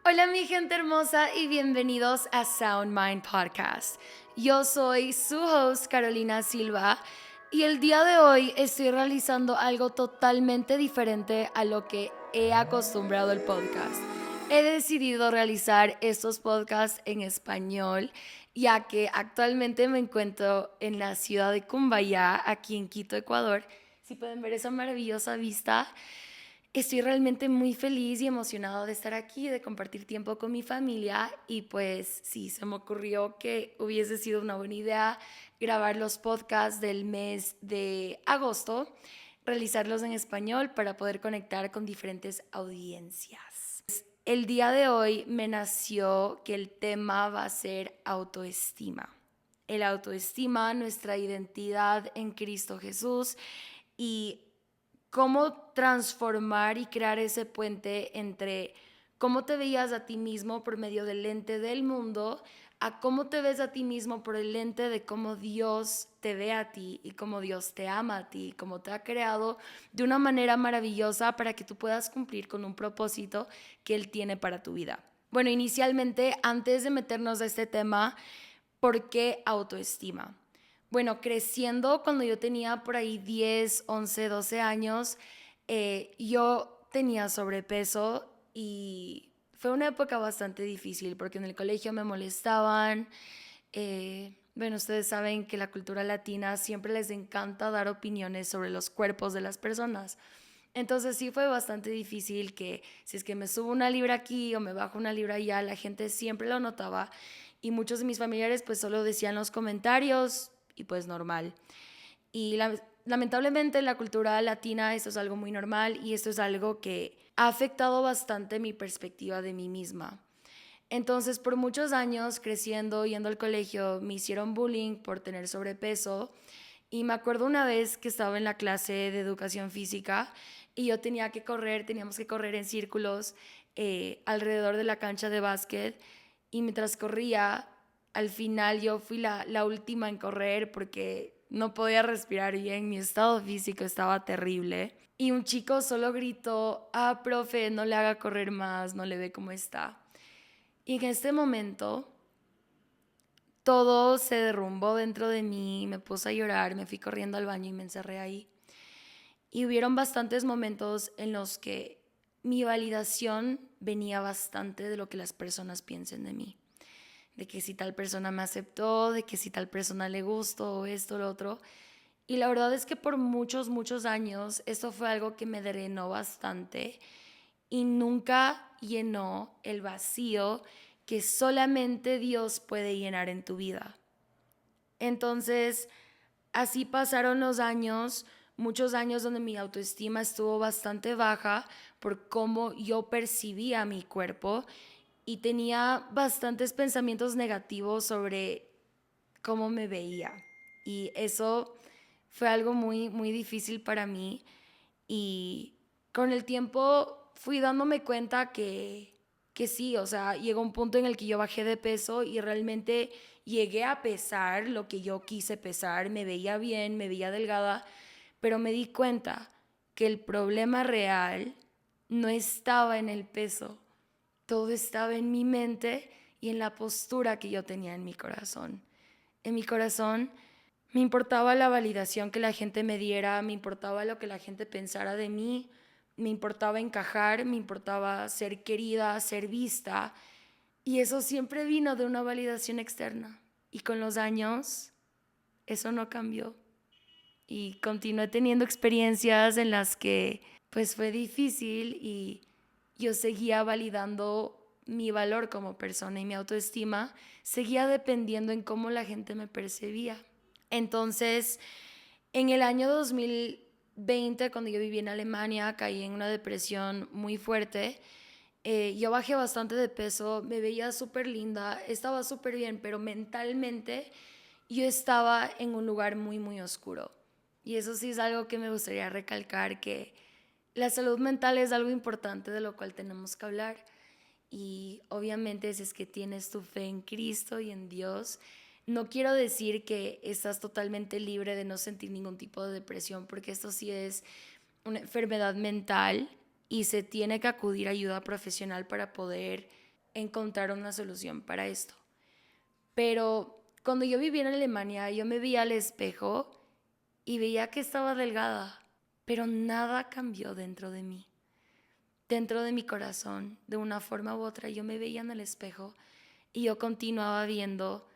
Hola mi gente hermosa y bienvenidos a Sound Mind Podcast. Yo soy su host Carolina Silva y el día de hoy estoy realizando algo totalmente diferente a lo que he acostumbrado el podcast. He decidido realizar estos podcasts en español ya que actualmente me encuentro en la ciudad de Cumbayá, aquí en Quito, Ecuador. Si pueden ver esa maravillosa vista. Estoy realmente muy feliz y emocionado de estar aquí, de compartir tiempo con mi familia y pues sí, se me ocurrió que hubiese sido una buena idea grabar los podcasts del mes de agosto, realizarlos en español para poder conectar con diferentes audiencias. El día de hoy me nació que el tema va a ser autoestima. El autoestima, nuestra identidad en Cristo Jesús y cómo transformar y crear ese puente entre cómo te veías a ti mismo por medio del lente del mundo a cómo te ves a ti mismo por el lente de cómo Dios te ve a ti y cómo Dios te ama a ti, cómo te ha creado de una manera maravillosa para que tú puedas cumplir con un propósito que Él tiene para tu vida. Bueno, inicialmente, antes de meternos a este tema, ¿por qué autoestima? Bueno, creciendo cuando yo tenía por ahí 10, 11, 12 años, yo tenía sobrepeso y fue una época bastante difícil porque en el colegio me molestaban. Bueno, ustedes saben que la cultura latina siempre les encanta dar opiniones sobre los cuerpos de las personas. Entonces sí fue bastante difícil que si es que me subo una libra aquí o me bajo una libra allá, la gente siempre lo notaba y muchos de mis familiares pues solo decían los comentarios y pues normal. Y lamentablemente en la cultura latina esto es algo muy normal y esto es algo que ha afectado bastante mi perspectiva de mí misma. Entonces, por muchos años creciendo, yendo al colegio, me hicieron bullying por tener sobrepeso. Y me acuerdo una vez que estaba en la clase de educación física y yo tenía que correr, teníamos que correr en círculos alrededor de la cancha de básquet. Y mientras corría, al final yo fui la última en correr porque no podía respirar bien, mi estado físico estaba terrible. Y un chico solo gritó, profe, no le haga correr más, no le ve cómo está. Y en este momento todo se derrumbó dentro de mí, me puse a llorar, me fui corriendo al baño y me encerré ahí. Y hubieron bastantes momentos en los que mi validación venía bastante de lo que las personas piensen de mí. De que si tal persona me aceptó, de que si tal persona le gustó, esto, lo otro. Y la verdad es que por muchos, muchos años esto fue algo que me drenó bastante y nunca llenó el vacío que solamente Dios puede llenar en tu vida. Entonces, así pasaron los años, muchos años donde mi autoestima estuvo bastante baja por cómo yo percibía mi cuerpo y tenía bastantes pensamientos negativos sobre cómo me veía. Y eso fue algo muy, muy difícil para mí. Y con el tiempo fui dándome cuenta que sí, o sea, llegó un punto en el que yo bajé de peso y realmente llegué a pesar lo que yo quise pesar, me veía bien, me veía delgada, pero me di cuenta que el problema real no estaba en el peso, todo estaba en mi mente y en la postura que yo tenía en mi corazón. En mi corazón me importaba la validación que la gente me diera, me importaba lo que la gente pensara de mí, me importaba encajar, me importaba ser querida, ser vista. Y eso siempre vino de una validación externa. Y con los años, eso no cambió. Y continué teniendo experiencias en las que pues fue difícil y yo seguía validando mi valor como persona y mi autoestima seguía dependiendo en cómo la gente me percibía. Entonces, en el año 2020, cuando yo viví en Alemania, caí en una depresión muy fuerte. Yo bajé bastante de peso, me veía súper linda, estaba súper bien, pero mentalmente yo estaba en un lugar muy, muy oscuro. Y eso sí es algo que me gustaría recalcar, que la salud mental es algo importante de lo cual tenemos que hablar. Y obviamente si es que tienes tu fe en Cristo y en Dios, no quiero decir que estás totalmente libre de no sentir ningún tipo de depresión, porque esto sí es una enfermedad mental y se tiene que acudir a ayuda profesional para poder encontrar una solución para esto. Pero cuando yo vivía en Alemania, yo me veía al espejo y veía que estaba delgada, pero nada cambió dentro de mí. Dentro de mi corazón, de una forma u otra, yo me veía en el espejo y yo continuaba viendo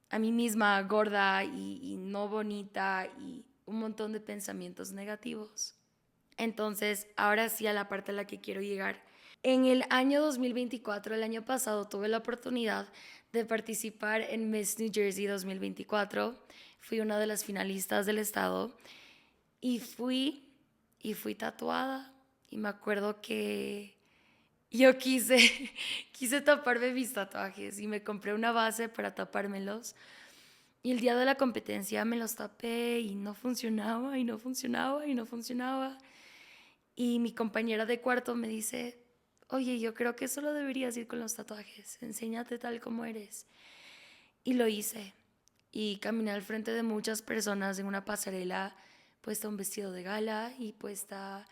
a mí misma gorda y no bonita y un montón de pensamientos negativos. Entonces, ahora sí a la parte a la que quiero llegar. En el año 2024, el año pasado, tuve la oportunidad de participar en Miss New Jersey 2024. Fui una de las finalistas del estado y fui tatuada. Y me acuerdo que yo quise taparme mis tatuajes y me compré una base para tapármelos. Y el día de la competencia me los tapé y no funcionaba y no funcionaba y no funcionaba. Y mi compañera de cuarto me dice, oye, yo creo que solo deberías ir con los tatuajes, enséñate tal como eres. Y lo hice. Y caminé al frente de muchas personas en una pasarela, puesta un vestido de gala y puesta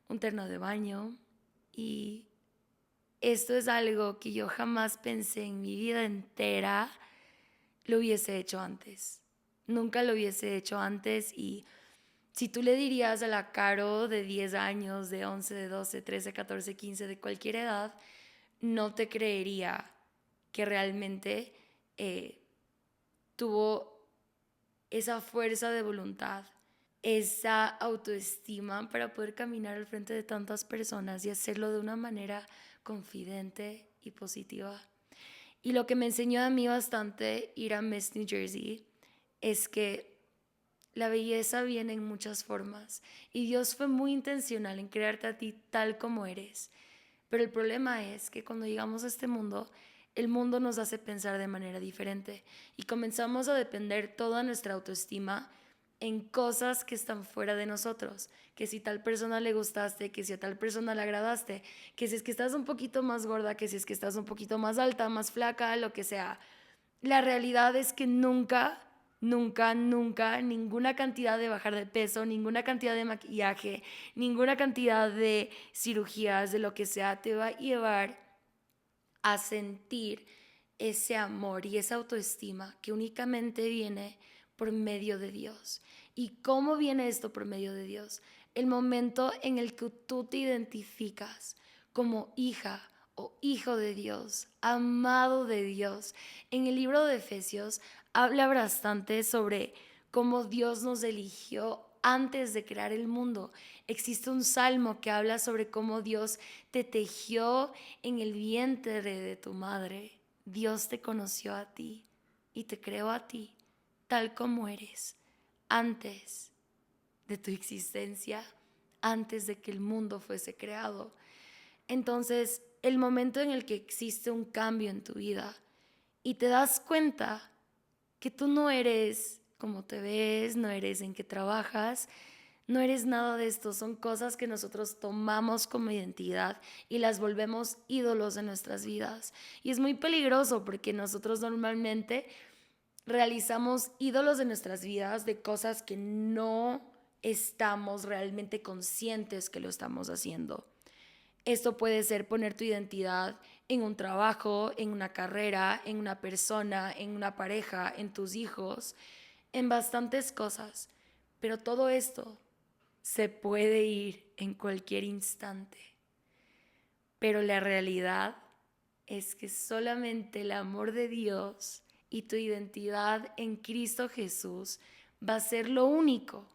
un terno de baño. Y esto es algo que yo jamás pensé en mi vida entera lo hubiese hecho antes. Nunca lo hubiese hecho antes. Y si tú le dirías a la Caro de 10 años, de 11, de 12, 13, 14, 15, de cualquier edad, no te creería que realmente tuvo esa fuerza de voluntad, esa autoestima para poder caminar al frente de tantas personas y hacerlo de una manera confidente y positiva. Y lo que me enseñó a mí bastante ir a Miss New Jersey es que la belleza viene en muchas formas y Dios fue muy intencional en crearte a ti tal como eres. Pero el problema es que cuando llegamos a este mundo, el mundo nos hace pensar de manera diferente y comenzamos a depender toda nuestra autoestima en cosas que están fuera de nosotros, que si tal persona le gustaste, que si a tal persona le agradaste, que si es que estás un poquito más gorda, que si es que estás un poquito más alta, más flaca, lo que sea. La realidad es que nunca, nunca, nunca, ninguna cantidad de bajar de peso, ninguna cantidad de maquillaje, ninguna cantidad de cirugías, de lo que sea, te va a llevar a sentir ese amor y esa autoestima que únicamente viene por medio de Dios. ¿Y cómo viene esto por medio de Dios? El momento en el que tú te identificas como hija o hijo de Dios, amado de Dios. En el libro de Efesios habla bastante sobre cómo Dios nos eligió antes de crear el mundo. Existe un salmo que habla sobre cómo Dios te tejió en el vientre de tu madre. Dios te conoció a ti y te creó a ti tal como eres antes de tu existencia, antes de que el mundo fuese creado. Entonces, el momento en el que existe un cambio en tu vida y te das cuenta que tú no eres como te ves, no eres en qué trabajas, no eres nada de esto, son cosas que nosotros tomamos como identidad y las volvemos ídolos de nuestras vidas. Y es muy peligroso porque nosotros normalmente realizamos ídolos de nuestras vidas de cosas que no estamos realmente conscientes que lo estamos haciendo. Esto puede ser poner tu identidad en un trabajo, en una carrera, en una persona, en una pareja, en tus hijos, en bastantes cosas. Pero todo esto se puede ir en cualquier instante. Pero la realidad es que solamente el amor de Dios y tu identidad en Cristo Jesús va a ser lo único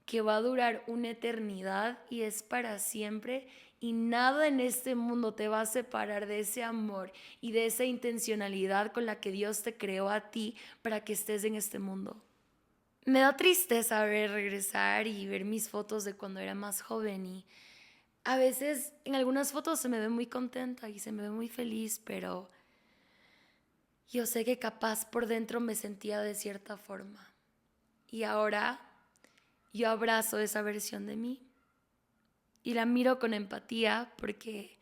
que va a durar una eternidad y es para siempre, y nada en este mundo te va a separar de ese amor y de esa intencionalidad con la que Dios te creó a ti para que estés en este mundo. Me da tristeza ver regresar y ver mis fotos de cuando era más joven y a veces en algunas fotos se me ve muy contenta y se me ve muy feliz, pero yo sé que capaz por dentro me sentía de cierta forma. Y ahora yo abrazo esa versión de mí y la miro con empatía porque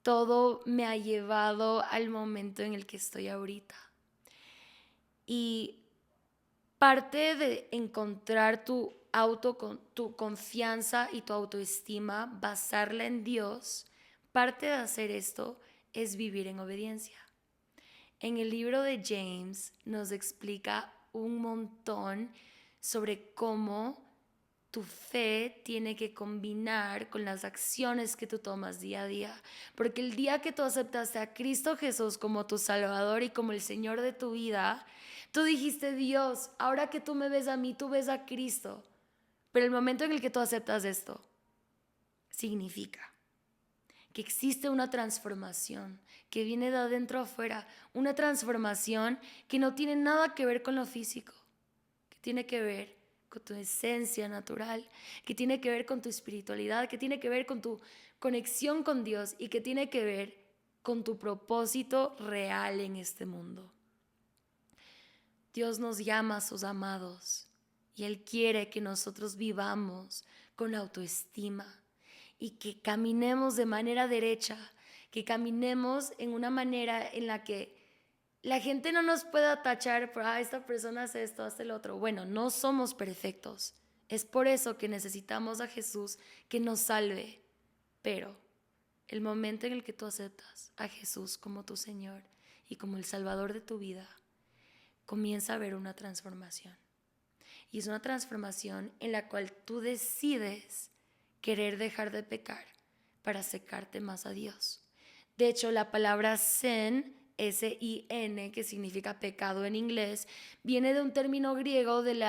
todo me ha llevado al momento en el que estoy ahorita. Y parte de encontrar tu tu confianza y tu autoestima, basarla en Dios, parte de hacer esto es vivir en obediencia. En el libro de James nos explica un montón sobre cómo tu fe tiene que combinar con las acciones que tú tomas día a día. Porque el día que tú aceptaste a Cristo Jesús como tu Salvador y como el Señor de tu vida, tú dijiste: Dios, ahora que tú me ves a mí, tú ves a Cristo. Pero el momento en el que tú aceptas esto, significa que existe una transformación que viene de adentro a afuera, una transformación que no tiene nada que ver con lo físico, que tiene que ver con tu esencia natural, que tiene que ver con tu espiritualidad, que tiene que ver con tu conexión con Dios y que tiene que ver con tu propósito real en este mundo. Dios nos llama a sus amados y Él quiere que nosotros vivamos con autoestima y que caminemos de manera derecha, que caminemos en una manera en la que la gente no nos pueda tachar por: esta persona hace esto, hace lo otro. Bueno, no somos perfectos. Es por eso que necesitamos a Jesús que nos salve. Pero el momento en el que tú aceptas a Jesús como tu Señor y como el Salvador de tu vida, comienza a haber una transformación. Y es una transformación en la cual tú decides querer dejar de pecar para acercarte más a Dios. De hecho, la palabra sin, S-I-N, que significa pecado en inglés, viene de un término griego del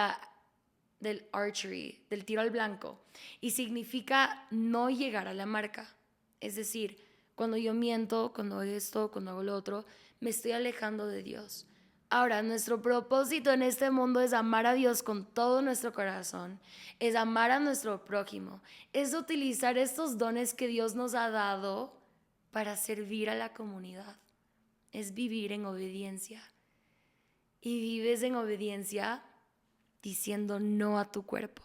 archery, del tiro al blanco, y significa no llegar a la marca. Es decir, cuando yo miento, cuando hago esto, cuando hago lo otro, me estoy alejando de Dios. Ahora, nuestro propósito en este mundo es amar a Dios con todo nuestro corazón, es amar a nuestro prójimo, es utilizar estos dones que Dios nos ha dado para servir a la comunidad, es vivir en obediencia. Y vives en obediencia diciendo no a tu cuerpo,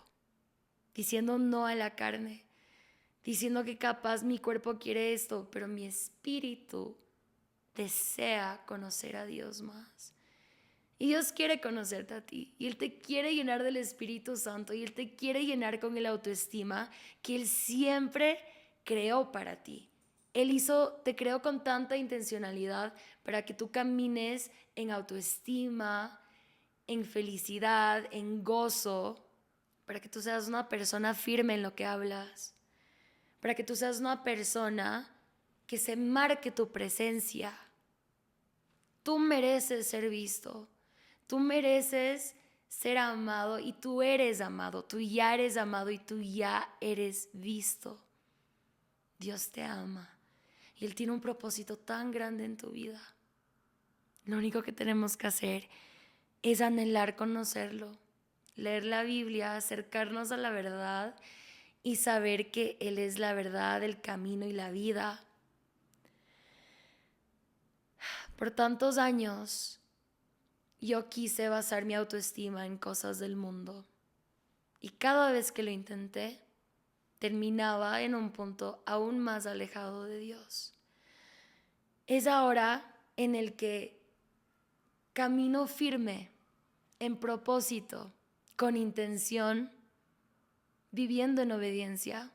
diciendo no a la carne, diciendo que capaz mi cuerpo quiere esto, pero mi espíritu desea conocer a Dios más. Y Dios quiere conocerte a ti, y Él te quiere llenar del Espíritu Santo, y Él te quiere llenar con el autoestima que Él siempre creó para ti. Te creó con tanta intencionalidad para que tú camines en autoestima, en felicidad, en gozo, para que tú seas una persona firme en lo que hablas, para que tú seas una persona que se marque tu presencia. Tú mereces ser visto. Tú mereces ser amado y tú eres amado, tú ya eres amado y tú ya eres visto. Dios te ama y Él tiene un propósito tan grande en tu vida. Lo único que tenemos que hacer es anhelar conocerlo, leer la Biblia, acercarnos a la verdad y saber que Él es la verdad, el camino y la vida. Por tantos años yo quise basar mi autoestima en cosas del mundo y cada vez que lo intenté, terminaba en un punto aún más alejado de Dios. Es ahora en el que camino firme, en propósito, con intención, viviendo en obediencia,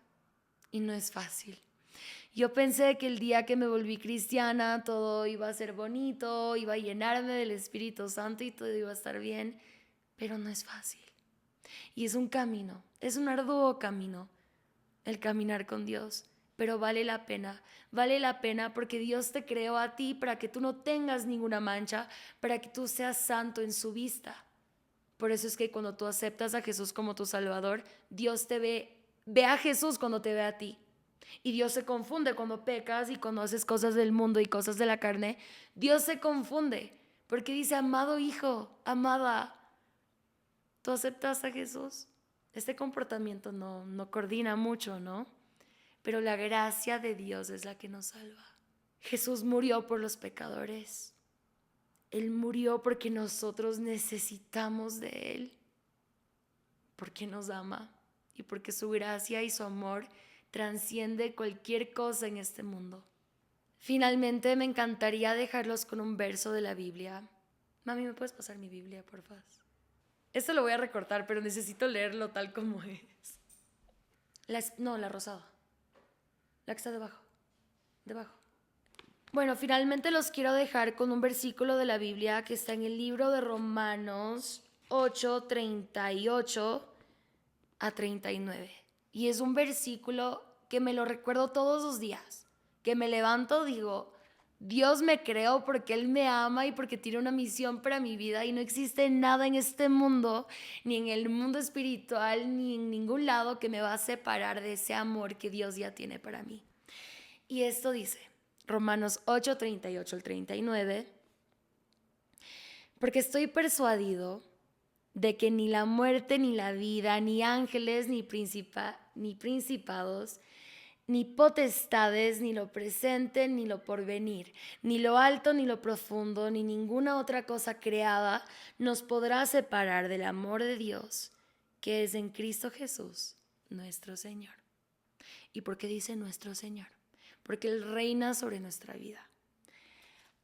y no es fácil. Yo pensé que el día que me volví cristiana todo iba a ser bonito, iba a llenarme del Espíritu Santo y todo iba a estar bien, pero no es fácil. Y es un camino, es un arduo camino el caminar con Dios, pero vale la pena porque Dios te creó a ti para que tú no tengas ninguna mancha, para que tú seas santo en su vista. Por eso es que cuando tú aceptas a Jesús como tu Salvador, Dios te ve a Jesús cuando te ve a ti. Y Dios se confunde cuando pecas y cuando haces cosas del mundo y cosas de la carne. Dios se confunde porque dice: amado hijo, amada, ¿tú aceptas a Jesús? Este comportamiento no coordina mucho, ¿no? Pero la gracia de Dios es la que nos salva. Jesús murió por los pecadores. Él murió porque nosotros necesitamos de Él, porque nos ama y porque su gracia y su amor transciende cualquier cosa en este mundo. Finalmente, me encantaría dejarlos con un verso de la Biblia. Mami, ¿me puedes pasar mi Biblia, por favor? Esto lo voy a recortar, pero necesito leerlo tal como es. La rosada. La que está debajo. Debajo. Bueno, finalmente los quiero dejar con un versículo de la Biblia que está en el libro de Romanos 8:38 a 39. Y es un versículo que me lo recuerdo todos los días. Que me levanto, digo, Dios me creó porque Él me ama y porque tiene una misión para mi vida y no existe nada en este mundo, ni en el mundo espiritual, ni en ningún lado que me va a separar de ese amor que Dios ya tiene para mí. Y esto dice, Romanos 8:38 al 39, porque estoy persuadido de que ni la muerte, ni la vida, ni ángeles, ni principados, ni potestades, ni lo presente, ni lo porvenir, ni lo alto, ni lo profundo, ni ninguna otra cosa creada nos podrá separar del amor de Dios, que es en Cristo Jesús, nuestro Señor. ¿Y por qué dice nuestro Señor? Porque Él reina sobre nuestra vida.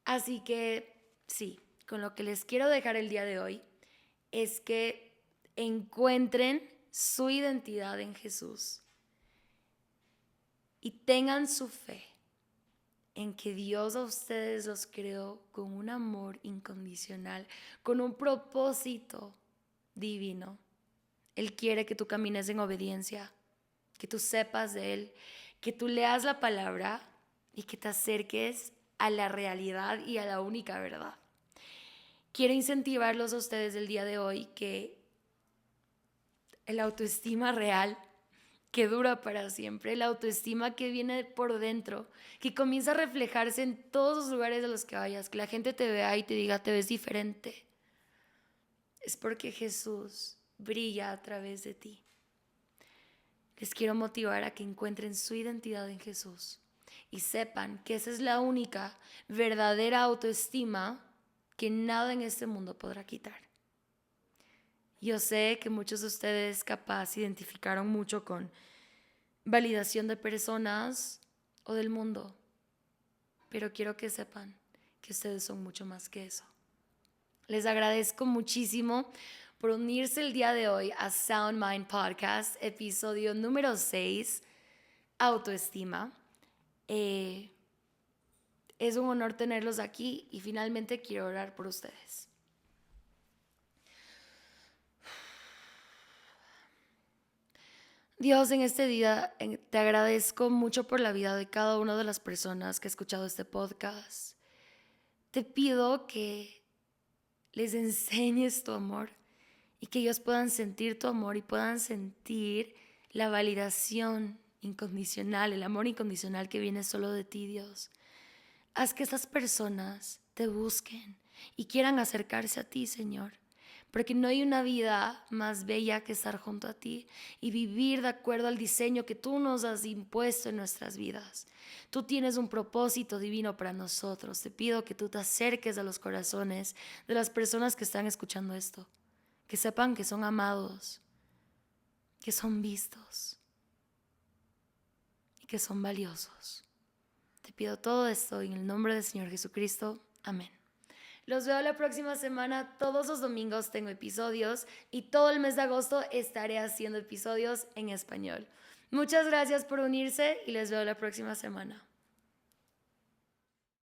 Así que sí, con lo que les quiero dejar el día de hoy es que encuentren su identidad en Jesús y tengan su fe en que Dios a ustedes los creó con un amor incondicional, con un propósito divino. Él quiere que tú camines en obediencia, que tú sepas de Él, que tú leas la palabra y que te acerques a la realidad y a la única verdad. Quiero incentivarlos a ustedes el día de hoy que el autoestima real, que dura para siempre, la autoestima que viene por dentro, que comienza a reflejarse en todos los lugares a los que vayas, que la gente te vea y te diga, te ves diferente. Es porque Jesús brilla a través de ti. Les quiero motivar a que encuentren su identidad en Jesús y sepan que esa es la única verdadera autoestima que nada en este mundo podrá quitar. Yo sé que muchos de ustedes capaz se identificaron mucho con validación de personas o del mundo, pero quiero que sepan que ustedes son mucho más que eso. Les agradezco muchísimo por unirse el día de hoy a Sound Mind Podcast, episodio número 6, autoestima. Es un honor tenerlos aquí y finalmente quiero orar por ustedes. Dios, en este día te agradezco mucho por la vida de cada una de las personas que ha escuchado este podcast. Te pido que les enseñes tu amor y que ellos puedan sentir tu amor y puedan sentir la validación incondicional, el amor incondicional que viene solo de ti, Dios. Haz que esas personas te busquen y quieran acercarse a ti, Señor. Porque no hay una vida más bella que estar junto a ti y vivir de acuerdo al diseño que tú nos has impuesto en nuestras vidas. Tú tienes un propósito divino para nosotros. Te pido que tú te acerques a los corazones de las personas que están escuchando esto. Que sepan que son amados, que son vistos y que son valiosos. Te pido todo esto en el nombre del Señor Jesucristo. Amén. Los veo la próxima semana. Todos los domingos tengo episodios y todo el mes de agosto estaré haciendo episodios en español. Muchas gracias por unirse y les veo la próxima semana.